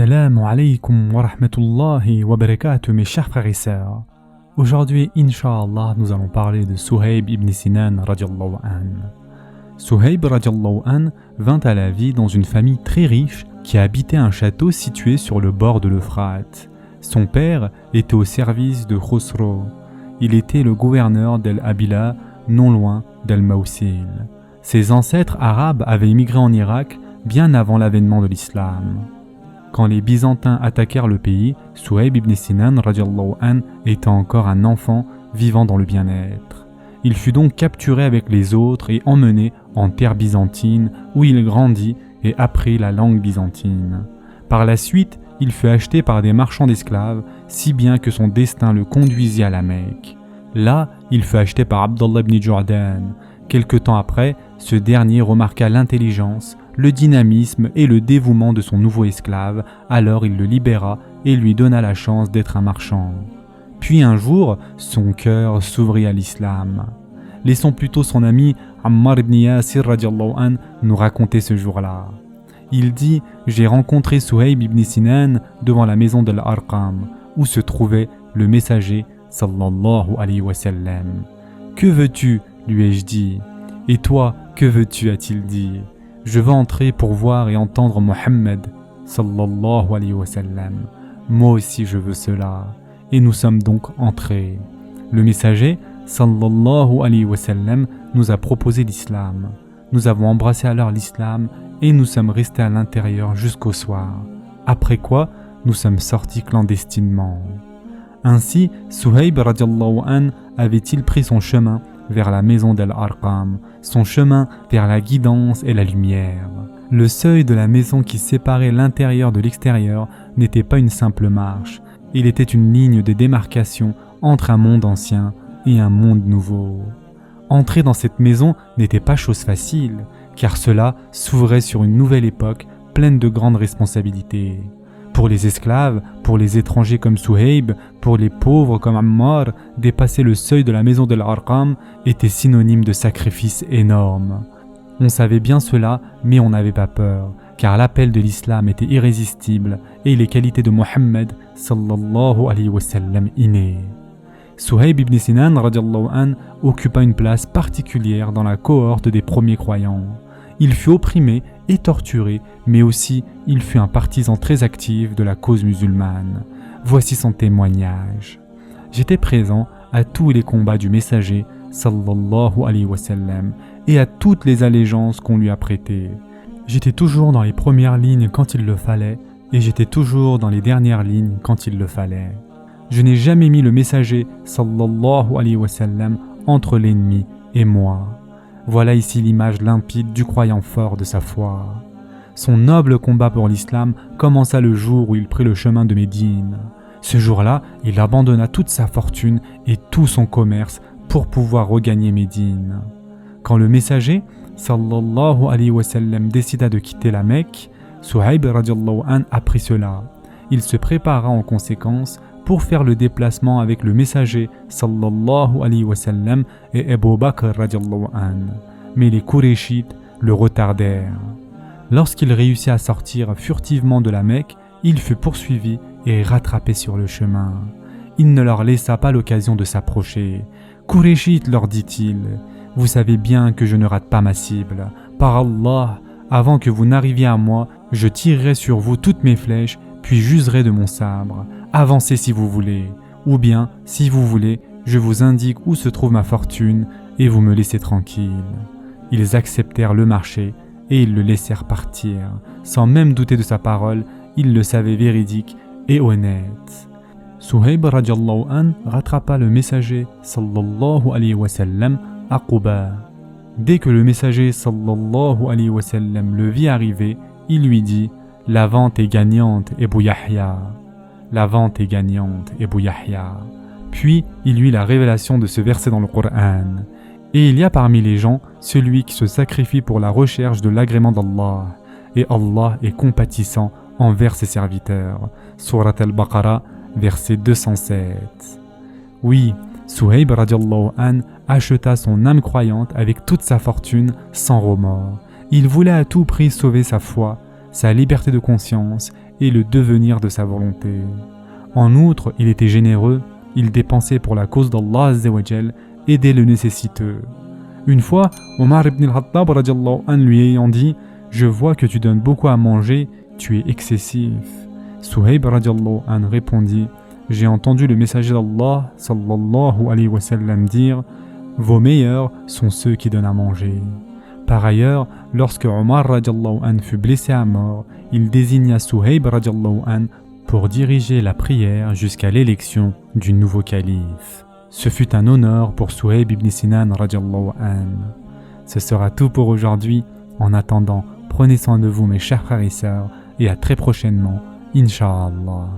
Assalamu alaikum wa rahmatullahi wa barakatuh mes chers frères et sœurs. Aujourd'hui, Inch'Allah, nous allons parler de Suhayb ibn Sinan radiallahu an. Suhayb radiallahu an vint à la vie dans une famille très riche qui habitait un château situé sur le bord de l'Euphrate. Son père était au service de Khosrow. Il était le gouverneur d'El-Abila, non loin d'El-Mawsil. Ses ancêtres arabes avaient immigré en Irak bien avant l'avènement de l'islam. Quand les Byzantins attaquèrent le pays, Suhayb ibn Sinan radiallahu an était encore un enfant vivant dans le bien-être. Il fut donc capturé avec les autres et emmené en terre byzantine où il grandit et apprit la langue byzantine. Par la suite, il fut acheté par des marchands d'esclaves, si bien que son destin le conduisit à la Mecque. Là, il fut acheté par Abdallah ibn Jordan. Quelque temps après, ce dernier remarqua l'intelligence, le dynamisme et le dévouement de son nouveau esclave, alors il le libéra et lui donna la chance d'être un marchand. Puis un jour, son cœur s'ouvrit à l'islam. Laissons plutôt son ami Ammar ibn Yasir radiallahu an nous raconter ce jour-là. Il dit « J'ai rencontré Suhayb ibn Sinan devant la maison de l'Arqam, où se trouvait le messager sallallahu alayhi wa sallam. Que veux-tu » lui ai-je dit. « Et toi, que veux-tu » a-t-il dit. « Je veux entrer pour voir et entendre Mohammed sallallahu alayhi wa sallam. Moi aussi je veux cela. » Et nous sommes donc entrés. Le messager sallallahu alayhi wa sallam nous a proposé l'islam. Nous avons embrassé alors l'islam et nous sommes restés à l'intérieur jusqu'au soir. Après quoi, nous sommes sortis clandestinement. Ainsi, Suhayb radiallahu an avait-il pris son chemin vers la maison d'Al-Arqam, son chemin vers la guidance et la lumière. Le seuil de la maison qui séparait l'intérieur de l'extérieur n'était pas une simple marche, il était une ligne de démarcation entre un monde ancien et un monde nouveau. Entrer dans cette maison n'était pas chose facile, car cela s'ouvrait sur une nouvelle époque pleine de grandes responsabilités. Pour les esclaves, pour les étrangers comme Suhayb, pour les pauvres comme Ammar, dépasser le seuil de la maison de l'Arqam était synonyme de sacrifice énorme. On savait bien cela, mais on n'avait pas peur, car l'appel de l'islam était irrésistible et les qualités de Mohammed sallallahu alayhi wa sallam innées. Suhayb ibn Sinan radiallahu an occupa une place particulière dans la cohorte des premiers croyants. Il fut opprimé et torturé, mais aussi il fut un partisan très actif de la cause musulmane. Voici son témoignage. J'étais présent à tous les combats du messager sallallahu alayhi wa sallam et à toutes les allégeances qu'on lui a prêtées. J'étais toujours dans les premières lignes quand il le fallait et j'étais toujours dans les dernières lignes quand il le fallait. Je n'ai jamais mis le messager sallallahu alayhi wa sallam entre l'ennemi et moi. Voilà ici l'image limpide du croyant fort de sa foi. Son noble combat pour l'islam commença le jour où il prit le chemin de Médine. Ce jour-là, il abandonna toute sa fortune et tout son commerce pour pouvoir regagner Médine. Quand le messager, sallallahu alayhi wa sallam, décida de quitter la Mecque, Suhayb radiallahu an apprit cela. Il se prépara en conséquence pour faire le déplacement avec le messager sallallahu alayhi wa sallam et Abu Bakr radiallahu an. Mais les Qurayshites le retardèrent. Lorsqu'il réussit à sortir furtivement de la Mecque, il fut poursuivi et rattrapé sur le chemin. Il ne leur laissa pas l'occasion de s'approcher. « Qurayshites, leur dit-il, vous savez bien que je ne rate pas ma cible. Par Allah, avant que vous n'arriviez à moi, je tirerai sur vous toutes mes flèches, puis j'userai de mon sabre. Avancez si vous voulez, ou bien, si vous voulez, je vous indique où se trouve ma fortune et vous me laissez tranquille. » Ils acceptèrent le marché et ils le laissèrent partir. Sans même douter de sa parole, ils le savaient véridique et honnête. Suhayb radiallahu an rattrapa le messager sallallahu alayhi wa sallam à Quba. Dès que le messager sallallahu alayhi wa sallam le vit arriver, il lui dit « La vente est gagnante, Ebu Yahya. La vente est gagnante, Ebu Yahya. » Puis il eut la révélation de ce verset dans le Coran. Et il y a parmi les gens celui qui se sacrifie pour la recherche de l'agrément d'Allah. Et Allah est compatissant envers ses serviteurs. Surat al-Baqarah, verset 207. Oui, Suhayb radiallahu an acheta son âme croyante avec toute sa fortune sans remords. Il voulait à tout prix sauver sa foi, sa liberté de conscience et le devenir de sa volonté. En outre, il était généreux, il dépensait pour la cause d'Allah Azza wa Jal, aidait le nécessiteux. Une fois, Omar ibn al-Khattab radiallahu anhu lui ayant dit « Je vois que tu donnes beaucoup à manger, tu es excessif ». Suhayb radiallahu anhu répondit « J'ai entendu le messager d'Allah sallallahu alayhi wa sallam dire « Vos meilleurs sont ceux qui donnent à manger ». Par ailleurs, lorsque Omar radiallahu anhu fut blessé à mort, il désigna Suhayb radiallahu anhu pour diriger la prière jusqu'à l'élection du nouveau calife. Ce fut un honneur pour Suhayb ibn Sinan radiallahu anhu. Ce sera tout pour aujourd'hui. En attendant, prenez soin de vous mes chers frères et sœurs et à très prochainement, Inch'Allah.